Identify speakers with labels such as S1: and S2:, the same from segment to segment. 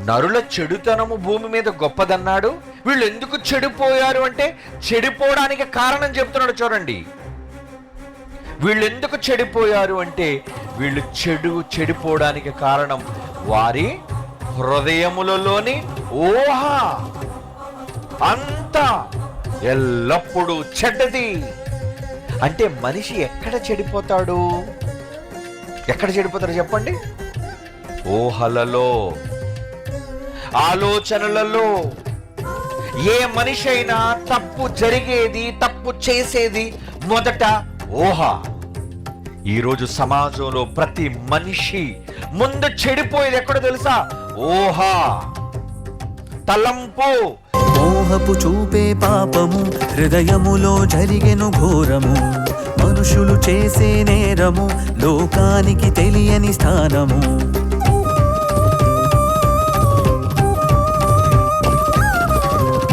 S1: నరుల చెడుతనము భూమి మీద గొప్పదన్నాడు. వీళ్ళు ఎందుకు చెడిపోయారు అంటే చెడిపోవడానికి కారణం చెప్తున్నాడు. చూడండి, వీళ్ళు ఎందుకు చెడిపోయారు అంటే వీళ్ళు చెడిపోవడానికి కారణం వారి హృదయములలోని ఊహ అంతా ఎల్లప్పుడూ చెడ్డది. అంటే మనిషి ఎక్కడ చెడిపోతాడు చెప్పండి? ఊహలలో, ఆలోచనలలో. ఏ మనిషి అయినా తప్పు జరిగేది, తప్పు చేసేది మొదట ఊహ. ఈరోజు సమాజంలో ప్రతి మనిషి ముందు చెడిపోయేది ఎక్కడో తెలుసా? ఊహ, తలంపు.
S2: మోహపు చూపే పాపము హృదయములో జరిగెను ఘోరము. మనుషులు చేసే నేరము లోకానికి తెలియని స్థానము.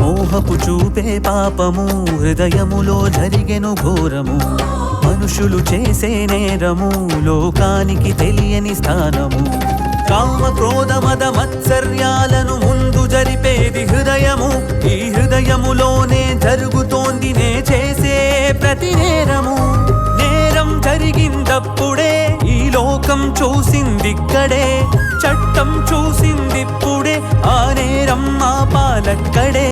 S2: మోహపు చూపే పాపము హృదయములో జరిగెను ఘోరము. మనుషులు చేసే నేరము లోకానికి తెలియని స్థానము. కామ క్రోధ మద మత్సర్యాలను ముందు జరిపేది హృదయము. ఈ హృదయములోనే జరుగుతోంది నే చేసే ప్రతి నేరము. నేరం జరిగిందప్పుడే ఈ లోకం చూసిందిక్కడే. చట్టం చూసిందిప్పుడే ఆ నేరం ఆపాలక్కడే.